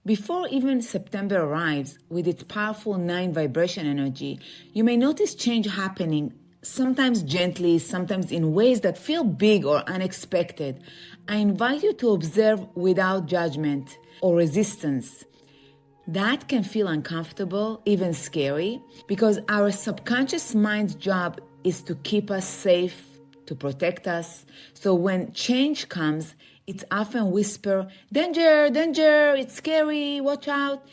Before even September arrives with its powerful 9 vibration energy, you may notice change happening, sometimes gently, sometimes in ways that feel big or unexpected. I invite you to observe without judgment or resistance. That can feel uncomfortable, even scary, because our subconscious mind's job is to keep us safe, to protect us. So when change comes, it's often whisper, danger, danger, it's scary, watch out,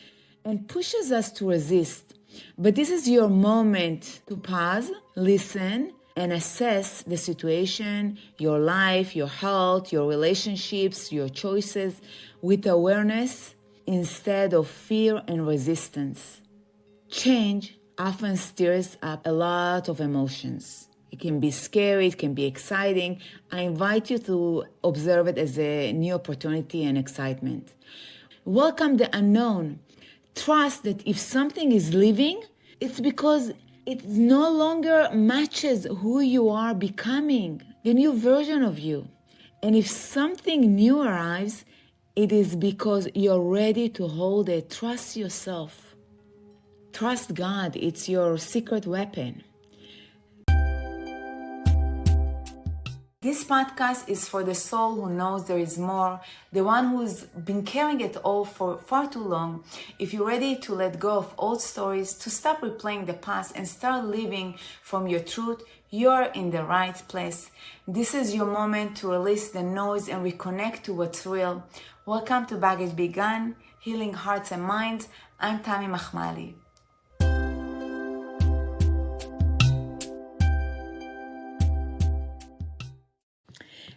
and pushes us to resist. But this is your moment to pause, listen, and assess the situation, your life, your health, your relationships, your choices with awareness instead of fear and resistance. Change often stirs up a lot of emotions. It can be scary, it can be exciting. I invite you to observe it as a new opportunity and excitement. Welcome the unknown. Trust that if something is leaving, it's because it no longer matches who you are becoming, the new version of you. And if something new arrives, it is because you're ready to hold it. Trust yourself. Trust God. It's your secret weapon. This podcast is for the soul who knows there is more, the one who's been carrying it all for far too long. If you're ready to let go of old stories, to stop replaying the past and start living from your truth, you're in the right place. This is your moment to release the noise and reconnect to what's real. Welcome to Baggage Begun, Healing Hearts and Minds. I'm Tami Mahmali.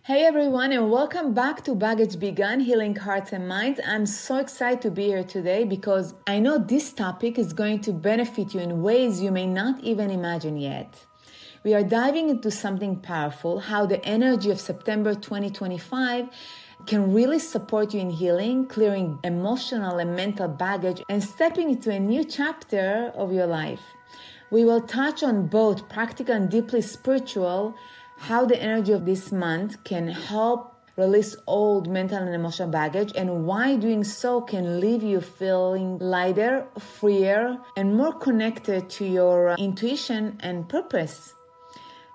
Hey everyone, and welcome back to Baggage Begun, Healing Hearts and Minds. I'm so excited to be here today because I know this topic is going to benefit you in ways you may not even imagine yet. We are diving into something powerful, how the energy of September 2025 can really support you in healing, clearing emotional and mental baggage, and stepping into a new chapter of your life. We will touch on both practical and deeply spiritual, how the energy of this month can help release old mental and emotional baggage, and why doing so can leave you feeling lighter, freer, and more connected to your intuition and purpose.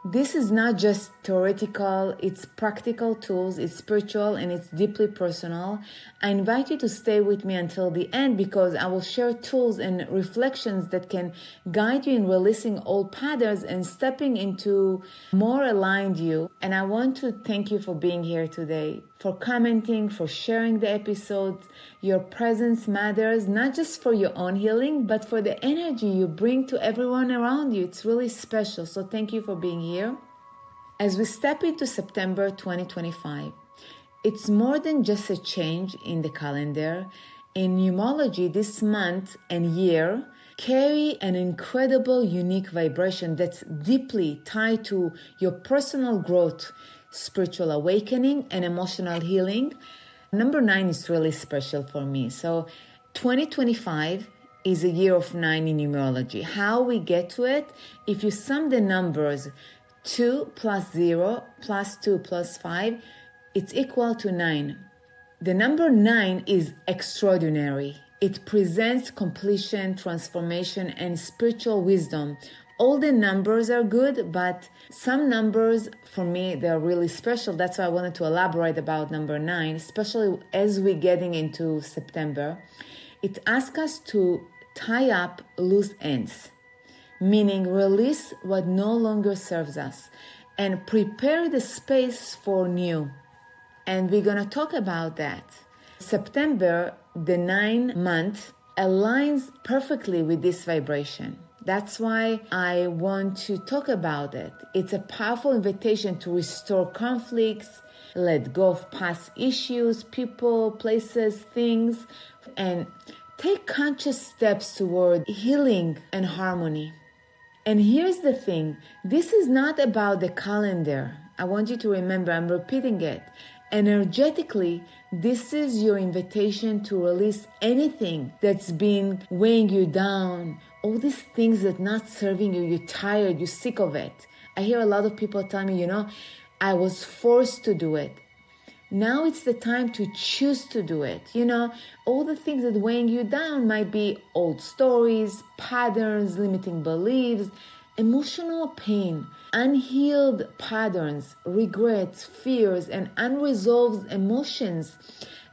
This is not just theoretical, it's practical tools, it's spiritual, and it's deeply personal. I invite you to stay with me until the end because I will share tools and reflections that can guide you in releasing old patterns and stepping into more aligned you. And I want to thank you for being here today, for commenting, for sharing the episodes. Your presence matters, not just for your own healing, but for the energy you bring to everyone around you. It's really special. So thank you for being here. As we step into September 2025, it's more than just a change in the calendar. In numerology, this month and year carry an incredible, unique vibration that's deeply tied to your personal growth, spiritual awakening, and emotional healing. Number 9 is really special for me. So 2025 is a year of 9 in numerology. How we get to it, if you sum the numbers 2 plus 0 plus 2 plus 5, it's equal to 9. The number 9 is extraordinary. It presents completion, transformation, and spiritual wisdom. All the numbers are good, but some numbers, for me, they're really special. That's why I wanted to elaborate about number 9, especially as we're getting into September. It asks us to tie up loose ends, meaning release what no longer serves us and prepare the space for new. And we're going to talk about that. September, the 9th month, aligns perfectly with this vibration. That's why I want to talk about it. It's a powerful invitation to restore conflicts, let go of past issues, people, places, things, and take conscious steps toward healing and harmony. And here's the thing, this is not about the calendar. I want you to remember, I'm repeating it. Energetically, this is your invitation to release anything that's been weighing you down, all these things that not serving you, you're tired, you're sick of it. I hear a lot of people tell me, I was forced to do it. Now it's the time to choose to do it. All the things that weighing you down might be old stories, patterns, limiting beliefs, emotional pain, unhealed patterns, regrets, fears, and unresolved emotions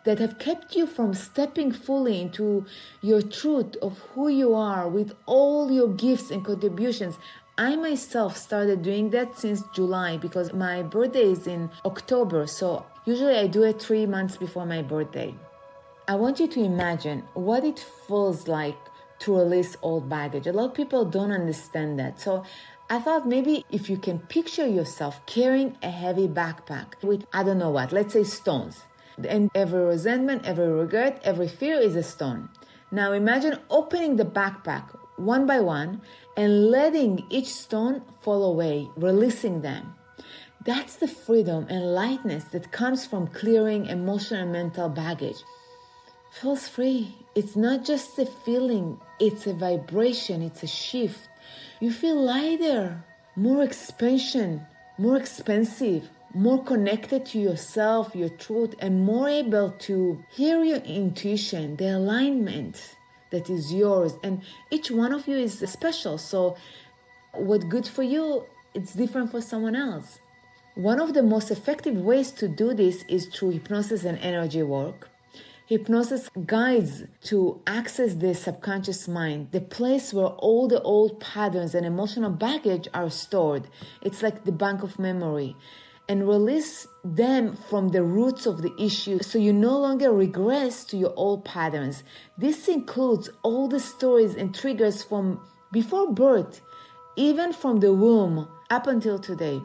that have kept you from stepping fully into your truth of who you are with all your gifts and contributions. I myself started doing that since July because my birthday is in October, so usually I do it 3 months before my birthday. I want you to imagine what it feels like to release old baggage. A lot of people don't understand that. So I thought maybe if you can picture yourself carrying a heavy backpack with, I don't know what, let's say stones. And every resentment, every regret, every fear is a stone. Now imagine opening the backpack one by one and letting each stone fall away, releasing them. That's the freedom and lightness that comes from clearing emotional and mental baggage. Feels free. It's not just a feeling, it's a vibration, it's a shift. You feel lighter, more expansion, more expansive, more connected to yourself, your truth, and more able to hear your intuition, the alignment that is yours. And each one of you is special. So what's good for you, it's different for someone else. One of the most effective ways to do this is through hypnosis and energy work. Hypnosis guides to access the subconscious mind, the place where all the old patterns and emotional baggage are stored. It's like the bank of memory. And release them from the roots of the issue so you no longer regress to your old patterns. This includes all the stories and triggers from before birth, even from the womb up until today.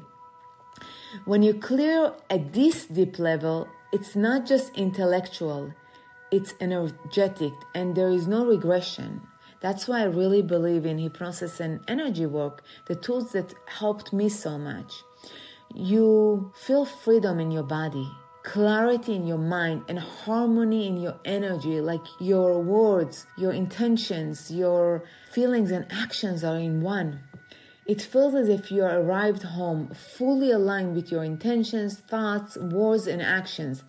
When you clear at this deep level, it's not just intellectual, it's energetic, and there is no regression. That's why I really believe in hypnosis and energy work, the tools that helped me so much. You feel freedom in your body, clarity in your mind, and harmony in your energy, like your words, your intentions, your feelings and actions are in one. It feels as if you arrived home fully aligned with your intentions, thoughts, words, and actions.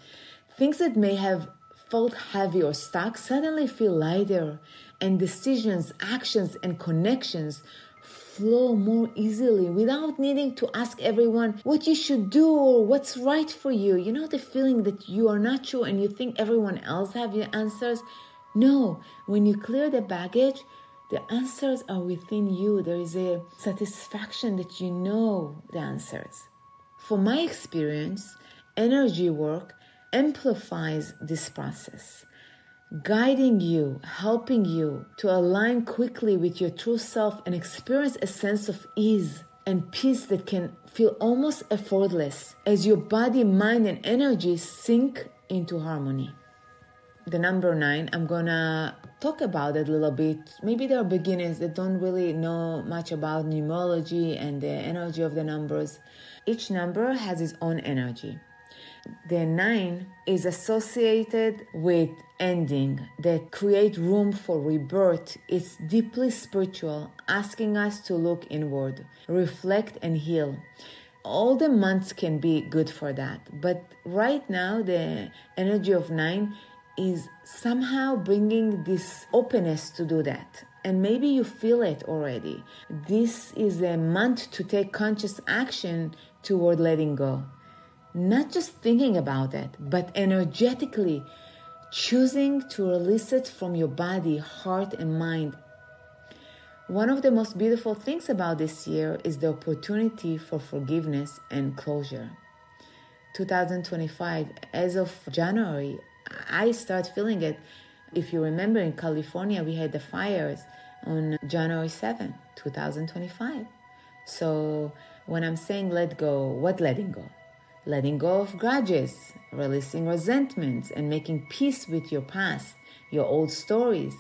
Things that may have felt heavy or stuck suddenly feel lighter, and decisions, actions, and connections flow more easily without needing to ask everyone what you should do or what's right for you. You know the feeling that you are not sure and you think everyone else have your answers? No, when you clear the baggage, the answers are within you. There is a satisfaction that you know the answers. From my experience, energy work amplifies this process, guiding you, helping you to align quickly with your true self and experience a sense of ease and peace that can feel almost effortless as your body, mind, and energy sink into harmony. The number 9, I'm gonna talk about it a little bit. Maybe there are beginners that don't really know much about numerology and the energy of the numbers. Each number has its own energy. The 9 is associated with ending that create room for rebirth. It's deeply spiritual, asking us to look inward, reflect, and heal. All the months can be good for that, but right now the energy of 9 is somehow bringing this openness to do that. And maybe you feel it already. This is a month to take conscious action toward letting go. Not just thinking about it, but energetically choosing to release it from your body, heart, and mind. One of the most beautiful things about this year is the opportunity for forgiveness and closure. 2025, as of January, I start feeling it. If you remember, in California, we had the fires on January 7th, 2025. So when I'm saying let go, what letting go? Letting go of grudges, releasing resentments, and making peace with your past, your old stories.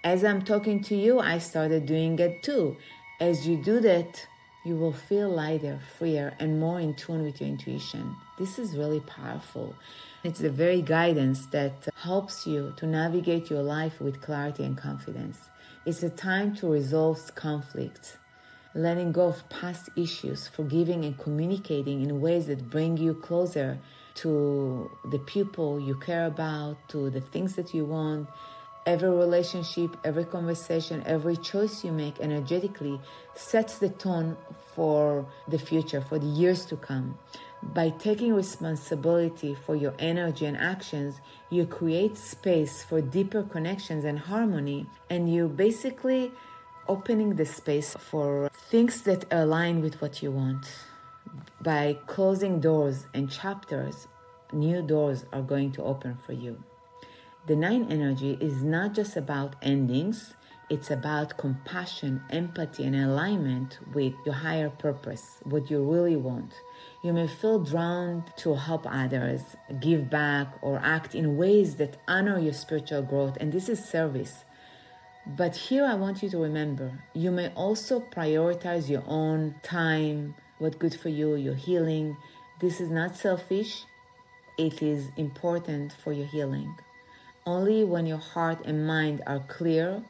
As I'm talking to you, I started doing it too. As you do that, you will feel lighter, freer, and more in tune with your intuition. This is really powerful. It's the very guidance that helps you to navigate your life with clarity and confidence. It's a time to resolve conflict, letting go of past issues, forgiving and communicating in ways that bring you closer to the people you care about, to the things that you want. Every relationship, every conversation, every choice you make energetically sets the tone for the future, for the years to come. By taking responsibility for your energy and actions, you create space for deeper connections and harmony, and you basically opening the space for things that align with what you want. By closing doors and chapters, new doors are going to open for you. The 9 energy is not just about endings, it's about compassion, empathy, and alignment with your higher purpose, what you really want. You may feel drawn to help others, give back, or act in ways that honor your spiritual growth, and this is service. But here I want you to remember, you may also prioritize your own time, what's good for you, your healing. This is not selfish, it is important for your healing. Only when your heart and mind are clear,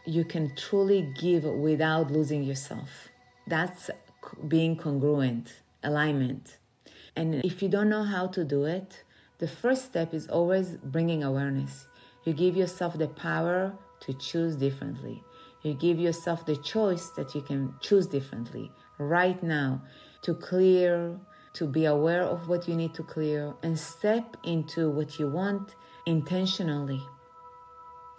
you can truly give without losing yourself. That's being congruent, alignment. And if you don't know how to do it, the first step is always bringing awareness. You give yourself the power to choose differently. You give yourself the choice that you can choose differently right now, to clear, to be aware of what you need to clear, and step into what you want intentionally.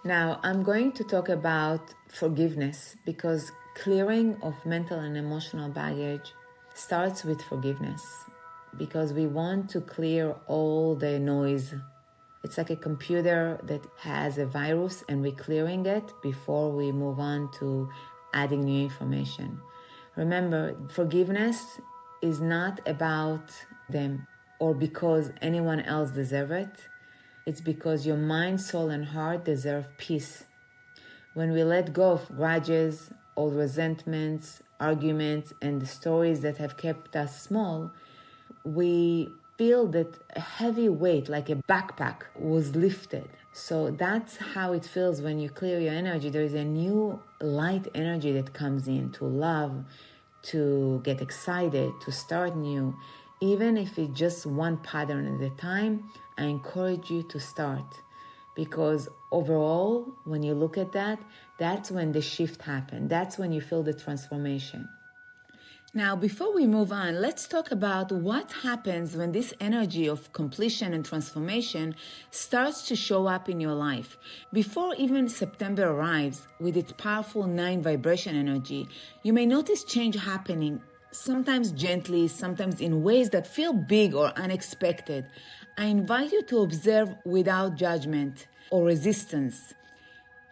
Now, I'm going to talk about forgiveness, because clearing of mental and emotional baggage starts with forgiveness, because we want to clear all the noise. It's like a computer that has a virus, and we're clearing it before we move on to adding new information. Remember, forgiveness is not about them or because anyone else deserves it. It's because your mind, soul, and heart deserve peace. When we let go of grudges, old resentments, arguments, and the stories that have kept us small, we feel that a heavy weight, like a backpack, was lifted. So that's how it feels when you clear your energy. There is a new light energy that comes in to love, to get excited, to start new. Even if it's just one pattern at a time, I encourage you to start. Because overall, when you look at that, that's when the shift happens. That's when you feel the transformation. Now, before we move on, let's talk about what happens when this energy of completion and transformation starts to show up in your life. Before even September arrives with its powerful 9 vibration energy, you may notice change happening, sometimes gently, sometimes in ways that feel big or unexpected. I invite you to observe without judgment or resistance.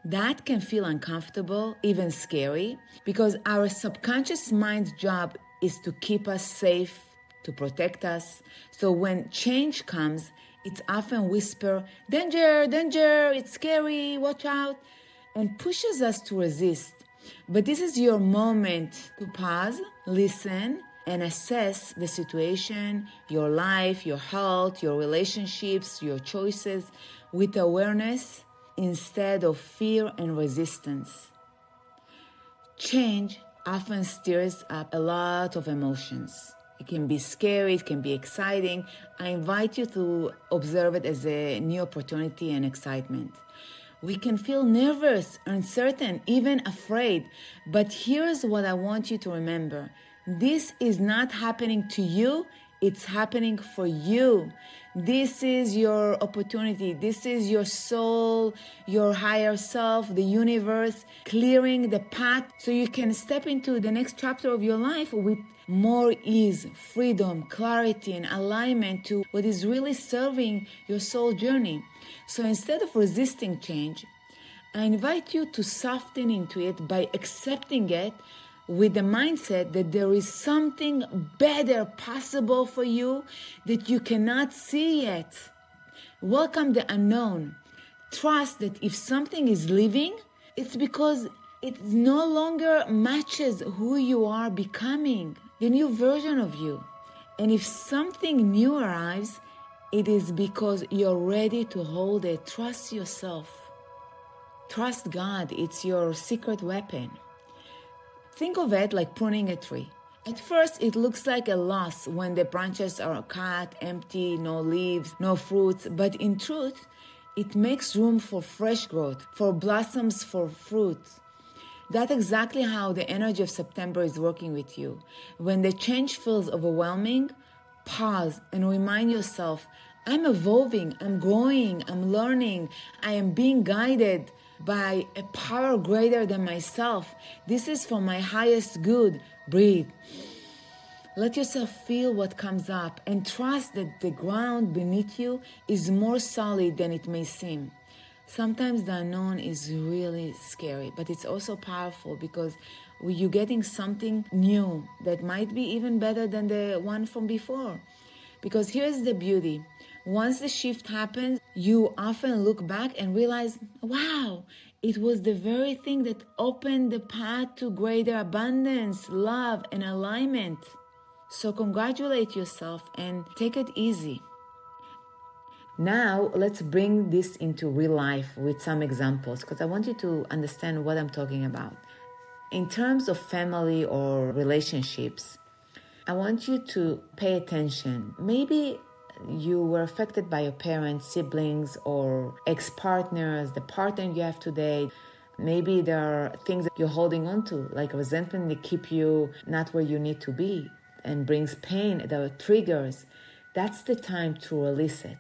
That can feel uncomfortable, even scary, because our subconscious mind's job is to keep us safe, to protect us. So when change comes, it's often whisper, danger, danger, it's scary, watch out, and pushes us to resist. But this is your moment to pause, listen, and assess the situation, your life, your health, your relationships, your choices with awareness instead of fear and resistance. Change often stirs up a lot of emotions. It can be scary, it can be exciting. I invite you to observe it as a new opportunity and excitement. We can feel nervous, uncertain, even afraid. But here's what I want you to remember. This is not happening to you, it's happening for you. This is your opportunity. This is your soul, your higher self, the universe, clearing the path so you can step into the next chapter of your life with more ease, freedom, clarity, and alignment to what is really serving your soul journey. So instead of resisting change, I invite you to soften into it by accepting it with the mindset that there is something better possible for you that you cannot see yet. Welcome the unknown. Trust that if something is leaving, it's because it no longer matches who you are becoming, the new version of you. And if something new arrives, it is because you're ready to hold it. Trust yourself. Trust God. It's your secret weapon. Think of it like pruning a tree. At first, it looks like a loss when the branches are cut, empty, no leaves, no fruits, but in truth, it makes room for fresh growth, for blossoms, for fruit. That's exactly how the energy of September is working with you. When the change feels overwhelming, pause and remind yourself, I'm evolving, I'm growing, I'm learning, I am being guided by a power greater than myself. This is for my highest good. Breathe. Let yourself feel what comes up and trust that the ground beneath you is more solid than it may seem. Sometimes the unknown is really scary, but it's also powerful because you're getting something new that might be even better than the one from before. Because here's the beauty. Once the shift happens, you often look back and realize, wow, it was the very thing that opened the path to greater abundance, love, and alignment. So congratulate yourself and take it easy. Now, let's bring this into real life with some examples because I want you to understand what I'm talking about. In terms of family or relationships, I want you to pay attention. Maybe you were affected by your parents, siblings, or ex-partners, the partner you have today. Maybe there are things that you're holding on to, like resentment that keep you not where you need to be and brings pain, there are triggers. That's the time to release it.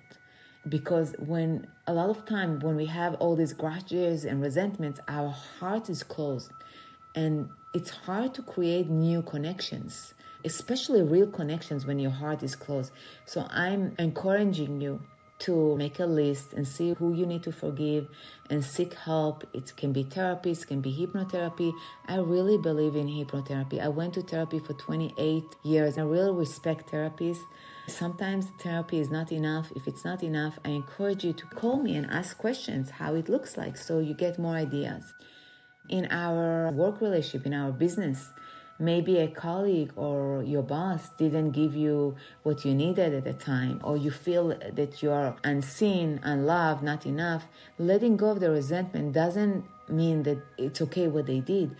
Because when a lot of time when we have all these grudges and resentments, our heart is closed and it's hard to create new connections, especially real connections when your heart is closed. So I'm encouraging you to make a list and see who you need to forgive and seek help. It can be therapy, it can be hypnotherapy. I really believe in hypnotherapy. I went to therapy for 28 years. I really respect therapists. Sometimes therapy is not enough. If it's not enough, I encourage you to call me and ask questions how it looks like so you get more ideas. In our work relationship, in our business, maybe a colleague or your boss didn't give you what you needed at the time, or you feel that you are unseen, unloved, not enough. Letting go of the resentment doesn't mean that it's okay what they did.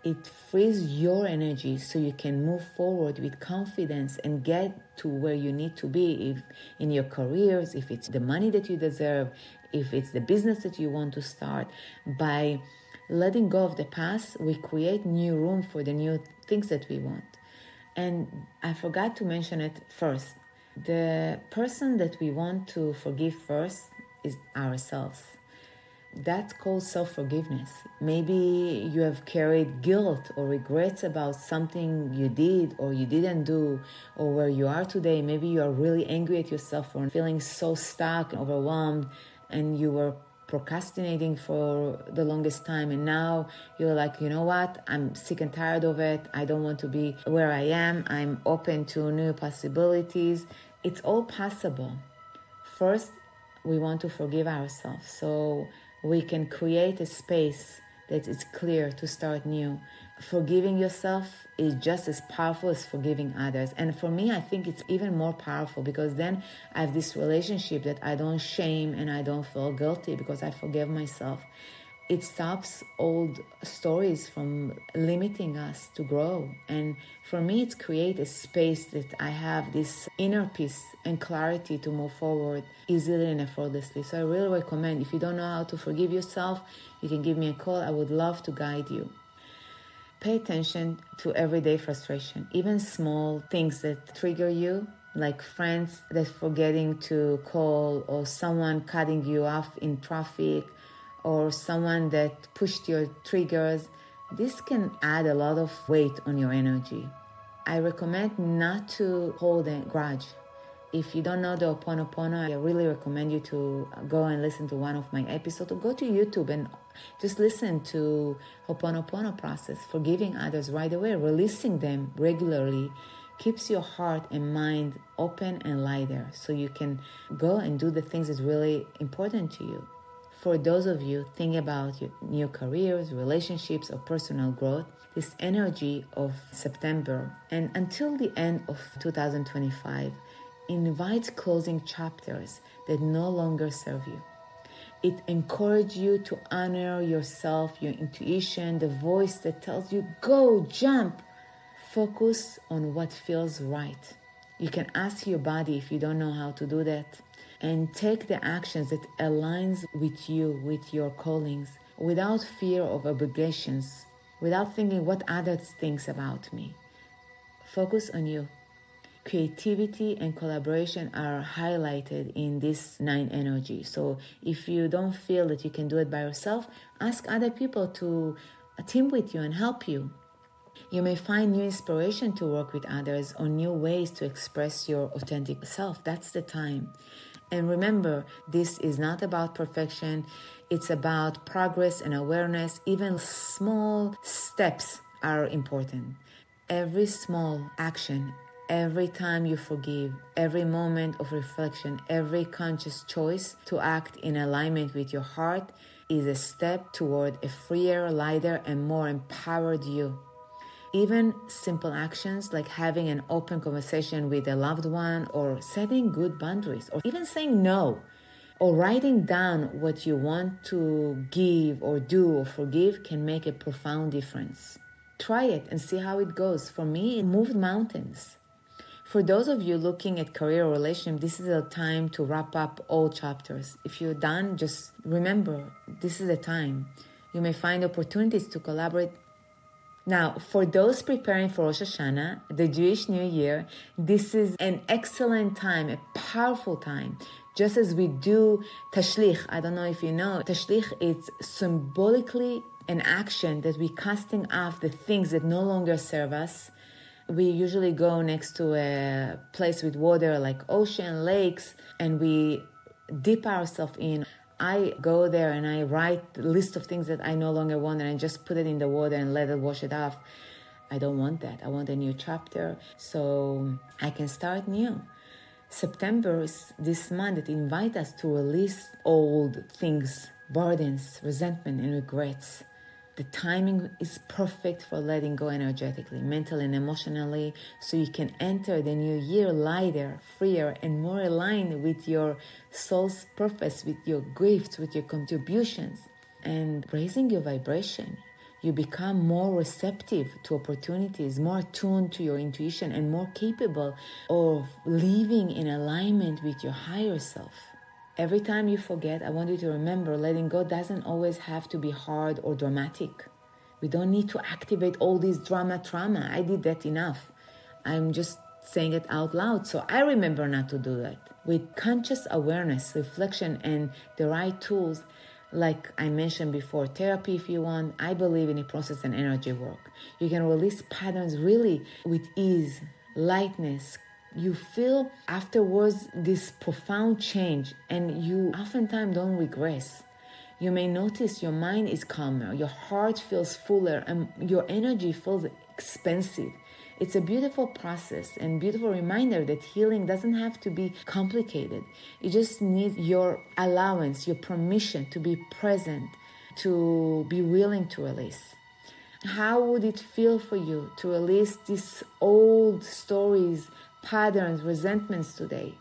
It frees your energy so you can move forward with confidence and get to where you need to be, if in your careers, if it's the money that you deserve, if it's the business that you want to start. By letting go of the past, we create new room for the new things that we want. And I forgot to mention it first. The person that we want to forgive first is ourselves. That's called self-forgiveness. Maybe you have carried guilt or regrets about something you did or you didn't do, or where you are today. Maybe you are really angry at yourself for feeling so stuck and overwhelmed, and you were procrastinating for the longest time, and now you're like, you know what, I'm sick and tired of it. I don't want to be where I am. I'm open to new possibilities. It's all possible. First, we want to forgive ourselves so we can create a space that is clear to start new. Forgiving yourself is just as powerful as forgiving others. And for me, I think it's even more powerful because then I have this relationship that I don't shame and I don't feel guilty because I forgive myself. It stops old stories from limiting us to grow. And for me, it's create a space that I have this inner peace and clarity to move forward easily and effortlessly. So I really recommend, if you don't know how to forgive yourself, you can give me a call. I would love to guide you. Pay attention to everyday frustration, even small things that trigger you, like friends that forgetting to call, or someone cutting you off in traffic, or someone that pushed your triggers. This can add a lot of weight on your energy. I recommend not to hold a grudge. If you don't know the Ho'oponopono, I really recommend you to go and listen to one of my episodes, or go to YouTube and just listen to Ho'oponopono process, forgiving others right away, releasing them regularly, keeps your heart and mind open and lighter so you can go and do the things that's really important to you. For those of you thinking about your new careers, relationships, or personal growth, this energy of September and until the end of 2025 invites closing chapters that no longer serve you. It encourages you to honor yourself, your intuition, the voice that tells you, go, jump, Focus on what feels right. You can ask your body if you don't know how to do that, and take the actions that aligns with you, with your callings, without fear of obligations, without thinking what others thinks about me. Focus on you. Creativity and collaboration are highlighted in this 9 energy. So if you don't feel that you can do it by yourself, ask other people to team with you and help you. You may find new inspiration to work with others or new ways to express your authentic self. That's the time. And remember, this is not about perfection. It's about progress and awareness. Even small steps are important. Every small action, every time you forgive, every moment of reflection, every conscious choice to act in alignment with your heart is a step toward a freer, lighter, and more empowered you. Even simple actions like having an open conversation with a loved one, or setting good boundaries, or even saying no, or writing down what you want to give or do or forgive can make a profound difference. Try it and see how it goes. For me, it moved mountains. For those of you looking at career or relationship, this is a time to wrap up all chapters. If you're done, just remember, this is a time. You may find opportunities to collaborate. Now, for those preparing for Rosh Hashanah, the Jewish New Year, this is an excellent time, a powerful time. Just as we do Tashlich, I don't know if you know, Tashlich is symbolically an action that we casting off the things that no longer serve us. We usually go next to a place with water like ocean, lakes, and we dip ourselves in. I go there and I write a list of things that I no longer want, and I just put it in the water and let it wash it off. I don't want that. I want a new chapter so I can start new. September is this month that invites us to release old things, burdens, resentment, and regrets. The timing is perfect for letting go energetically, mentally, and emotionally, so you can enter the new year lighter, freer, and more aligned with your soul's purpose, with your gifts, with your contributions, and raising your vibration. You become more receptive to opportunities, more attuned to your intuition, and more capable of living in alignment with your higher self. Every time you forget, I want you to remember letting go doesn't always have to be hard or dramatic. We don't need to activate all this drama. I did that enough. I'm just saying it out loud, so I remember not to do that. With conscious awareness, reflection, and the right tools, like I mentioned before, therapy if you want, I believe in a process and energy work. You can release patterns really with ease, lightness. You feel afterwards this profound change, and you oftentimes don't regress. You may notice your mind is calmer, your heart feels fuller, and your energy feels expansive. It's a beautiful process and beautiful reminder that healing doesn't have to be complicated. It just needs your allowance, your permission to be present, to be willing to release. How would it feel for you to release these old stories, patterns, resentments today?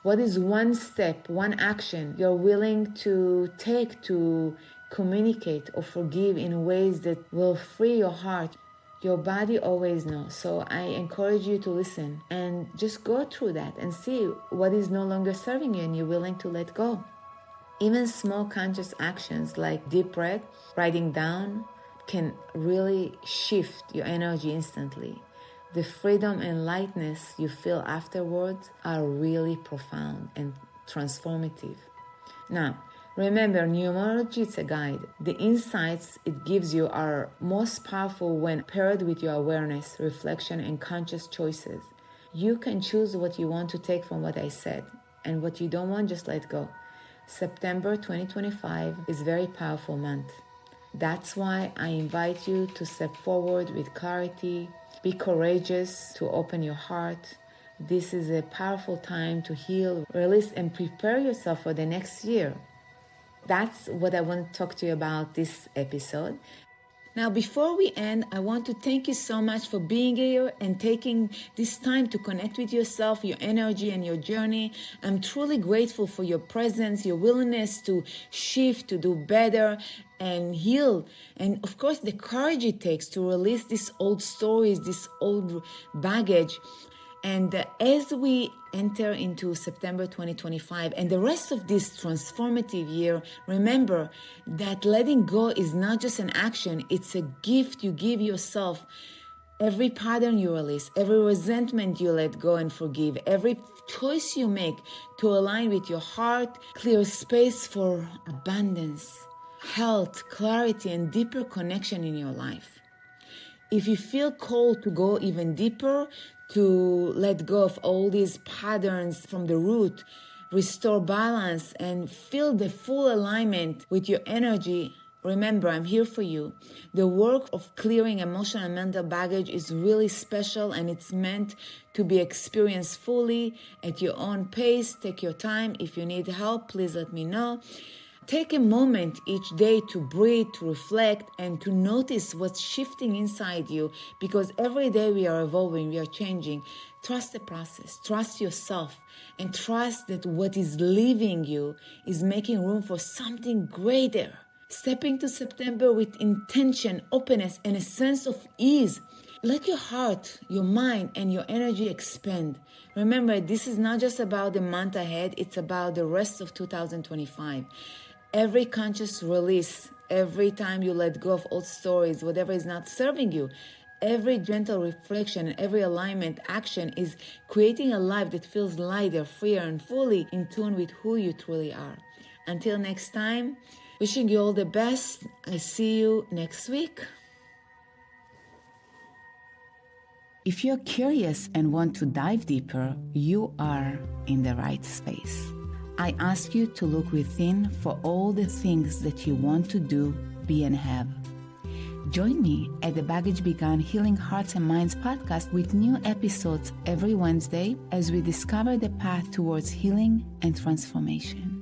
What is one step, one action you're willing to take to communicate or forgive in ways that will free your heart? Your body always knows. So I encourage you to listen and just go through that and see what is no longer serving you and you're willing to let go. Even small conscious actions like deep breath, writing down, can really shift your energy instantly. The freedom and lightness you feel afterwards are really profound and transformative. Now, remember, numerology is a guide. The insights it gives you are most powerful when paired with your awareness, reflection, and conscious choices. You can choose what you want to take from what I said, and what you don't want, just let go. September 2025 is a very powerful month. That's why I invite you to step forward with clarity. Be courageous to open your heart. This is a powerful time to heal, release, and prepare yourself for the next year. That's what I want to talk to you about this episode. Now, before we end, I want to thank you so much for being here and taking this time to connect with yourself, your energy, and your journey. I'm truly grateful for your presence, your willingness to shift, to do better, and heal. And of course, the courage it takes to release these old stories, this old baggage. And as we enter into September 2025 and the rest of this transformative year, remember that letting go is not just an action, it's a gift you give yourself. Every pattern you release, every resentment you let go and forgive, every choice you make to align with your heart, clears space for abundance, health, clarity, and deeper connection in your life. If you feel called to go even deeper, to let go of all these patterns from the root, restore balance, and feel the full alignment with your energy, remember, I'm here for you. The work of clearing emotional and mental baggage is really special, and it's meant to be experienced fully at your own pace. Take your time. If you need help, please let me know. Take a moment each day to breathe, to reflect, and to notice what's shifting inside you, because every day we are evolving, we are changing. Trust the process, trust yourself, and trust that what is leaving you is making room for something greater. Step into September with intention, openness, and a sense of ease. Let your heart, your mind, and your energy expand. Remember, this is not just about the month ahead, it's about the rest of 2025. Every conscious release, every time you let go of old stories, whatever is not serving you, every gentle reflection, every alignment action is creating a life that feels lighter, freer, and fully in tune with who you truly are. Until next time, wishing you all the best. I see you next week. If you're curious and want to dive deeper, you are in the right space. I ask you to look within for all the things that you want to do, be, and have. Join me at the Baggage Begun Healing Hearts and Minds podcast with new episodes every Wednesday as we discover the path towards healing and transformation.